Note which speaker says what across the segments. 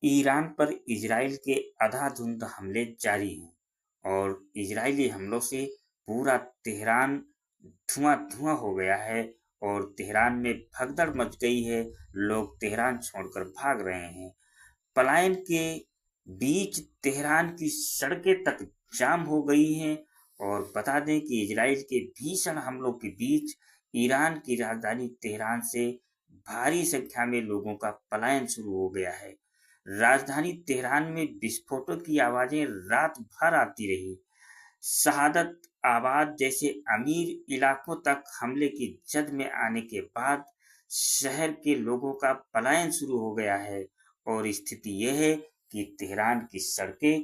Speaker 1: Iran पर Israel के अंधाधुंध हमले जारी हैं और इजरायली हमलों से पूरा तेहरान धुआं-धुआं हो गया है और तेहरान में भगदड़ मच गई है। लोग तेहरान छोड़कर भाग रहे हैं। पलायन के बीच तेहरान की सड़कें तक जाम हो गई हैं और बता दें कि इजराइल के भीषण हमलों के बीच ईरान की राजधानी तेहरान से भारी संख्या में लोगों का पलायन शुरू हो गया है। राजधानी तेहरान में विस्फोटों की आवाजें रात भर आती रही। शहादत आबाद जैसे अमीर इलाकों तक हमले की जद में आने के बाद शहर के लोगों का पलायन शुरू हो गया है और स्थिति यह है कि तेहरान की सड़कें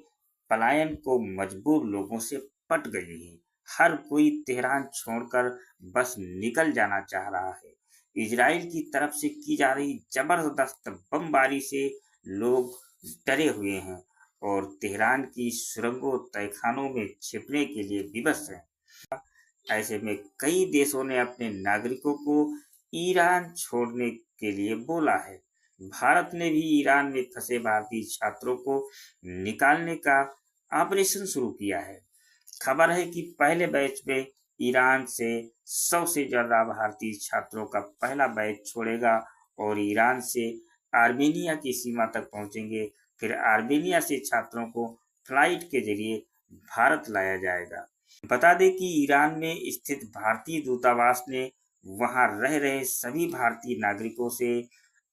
Speaker 1: पलायन को मजबूर लोगों से पट गई हैं। हर कोई तेहरान छोड़कर बस निकल जाना चाह रहा है। इजराइल की तरफ से की जा रही जबरदस्त बमबारी से लोग डरे हुए हैं और तेहरान की सुरंगों तहखानों में छिपने के लिए विवश हैं। ऐसे में कई देशों ने अपने नागरिकों को ईरान छोड़ने के लिए बोला है। भारत ने भी ईरान में फंसे भारतीय छात्रों को निकालने का ऑपरेशन शुरू किया है। खबर है कि पहले बैच में ईरान से 100 से ज्यादा भारतीय छात्रों का पहला बैच छोड़ेगा और ईरान से आर्मेनिया की सीमा तक पहुंचेंगे। फिर आर्मेनिया से छात्रों को फ्लाइट के जरिए भारत लाया जाएगा। बता दें कि ईरान में स्थित भारतीय दूतावास ने वहां रह रहे सभी भारतीय नागरिकों से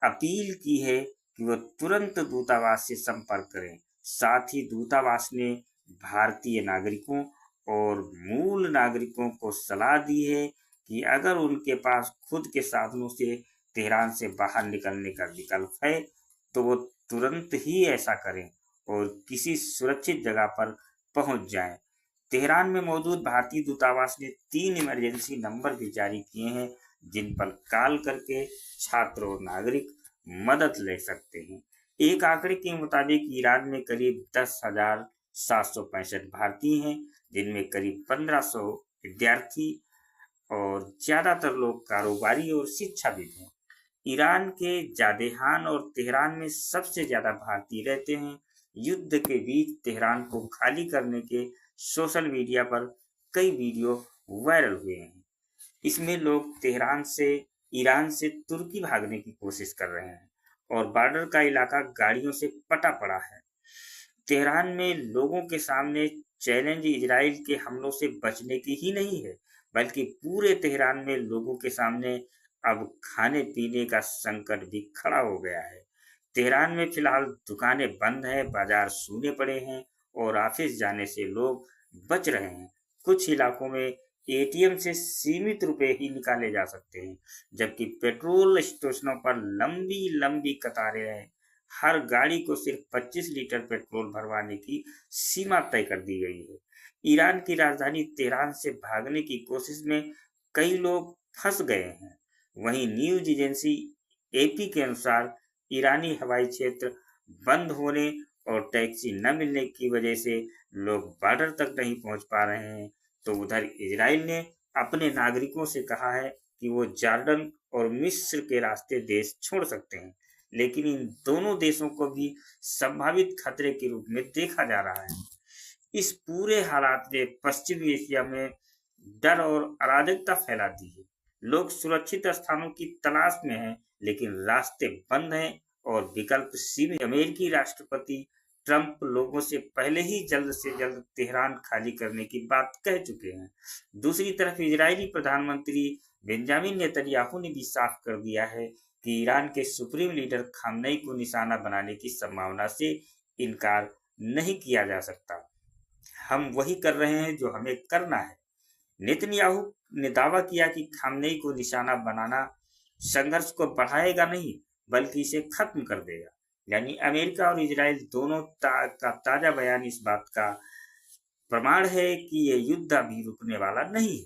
Speaker 1: अपील की है कि वह तुरंत दूतावास से संपर्क करें। साथ ही दूतावास ने भारतीय नागरिकों और मूल नागरिकों को सलाह दी है कि अगर उनके पास खुद के साधनों से तेहरान से बाहर निकलने का विकल्प है तो वो तुरंत ही ऐसा करें और किसी सुरक्षित जगह पर पहुंच जाएं। तेहरान में मौजूद भारतीय दूतावास ने 3 इमरजेंसी नंबर भी जारी किए हैं जिन पर कॉल करके छात्र और नागरिक मदद ले सकते हैं। एक आंकड़े के मुताबिक ईरान में करीब 10,765 भारतीय हैं जिनमें करीब 1,500 विद्यार्थी और ज्यादातर लोग कारोबारी और शिक्षाविद हैं। ईरान के जादेहान और तेहरान में सबसे ज्यादा भारतीय रहते हैं। युद्ध के बीच तेहरान को खाली करने के सोशल मीडिया पर कई वीडियो वायरल हुए हैं। इसमें लोग तेहरान से ईरान से तुर्की भागने की कोशिश कर रहे हैं और बॉर्डर का इलाका गाड़ियों से पटा पड़ा है। तेहरान में लोगों के सामने चैलेंज इजराइल के हमलों से बचने की ही नहीं है बल्कि पूरे तेहरान में लोगों के सामने अब खाने पीने का संकट भी खड़ा हो गया है। तेहरान में फिलहाल दुकानें बंद हैं, बाजार सूने पड़े हैं और ऑफिस जाने से लोग बच रहे हैं। कुछ इलाकों में एटीएम से सीमित रुपए ही निकाले जा सकते हैं जबकि पेट्रोल स्टेशनों पर लंबी लंबी कतारें हैं। हर गाड़ी को सिर्फ 25 लीटर पेट्रोल भरवाने की सीमा तय कर दी गई है। ईरान की राजधानी तेहरान से भागने की कोशिश में कई लोग फंस गए हैं। वहीं न्यूज एजेंसी एपी के अनुसार ईरानी हवाई क्षेत्र बंद होने और टैक्सी न मिलने की वजह से लोग बॉर्डर तक नहीं पहुंच पा रहे हैं। तो उधर इजराइल ने अपने नागरिकों से कहा है कि वो जॉर्डन और मिस्र के रास्ते देश छोड़ सकते हैं, लेकिन इन दोनों देशों को भी संभावित खतरे के रूप में देखा जा रहा है। इस पूरे हालात ने पश्चिमी एशिया में डर और अराजकता फैला दी है। लोग सुरक्षित स्थानों की तलाश में हैं, लेकिन रास्ते बंद हैं और विकल्प सीमित। अमेरिकी राष्ट्रपति ट्रंप लोगों से पहले ही जल्द से जल्द तेहरान खाली करने की बात कह चुके हैं। दूसरी तरफ इजरायली प्रधानमंत्री बेंजामिन नेतन्याहू ने भी साफ कर दिया है कि ईरान के सुप्रीम लीडर खामनेई को निशाना बनाने की संभावना से इनकार नहीं किया जा सकता। हम वही कर रहे हैं जो हमें करना है। नेतन्याहू ने दावा किया कि खामनेई को निशाना बनाना संघर्ष को बढ़ाएगा नहीं बल्कि इसे खत्म कर देगा। यानी अमेरिका और इजराइल दोनों का ताजा बयान इस बात का प्रमाण है कि यह युद्ध अभी रुकने वाला नहीं है।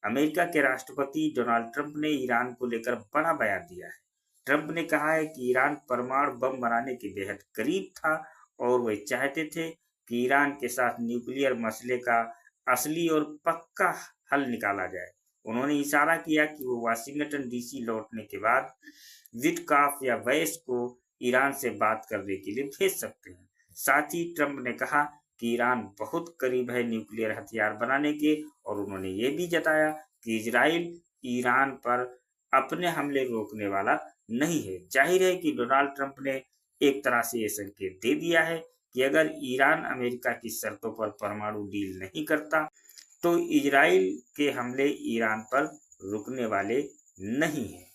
Speaker 1: अमेरिका के राष्ट्रपति डोनाल्ड ट्रंप ने ईरान को लेकर बड़ा बयान दिया है। ट्रंप ने कहा है कि ईरान परमाणु बम बनाने के बेहद करीब था और वे चाहते थे कि ईरान के साथ न्यूक्लियर मसले का असली और पक्का हल निकाला जाए। उन्होंने इशारा किया कि वो वाशिंगटन डीसी लौटने के बाद विटकॉफ या वैस को ईरान से बात करने के लिए भेज सकते हैं। साथ ही ट्रंप ने कहा कि ईरान बहुत करीब है न्यूक्लियर हथियार बनाने के, और उन्होंने ये भी जताया कि इजराइल ईरान पर अपने हमले रोकने वाला नहीं है। जाहिर है कि डोनाल्ड ट्रंप ने एक तरह से ये संकेत दे दिया है कि अगर ईरान अमेरिका की शर्तों पर परमाणु डील नहीं करता तो इजराइल के हमले ईरान पर रुकने वाले नहीं हैं।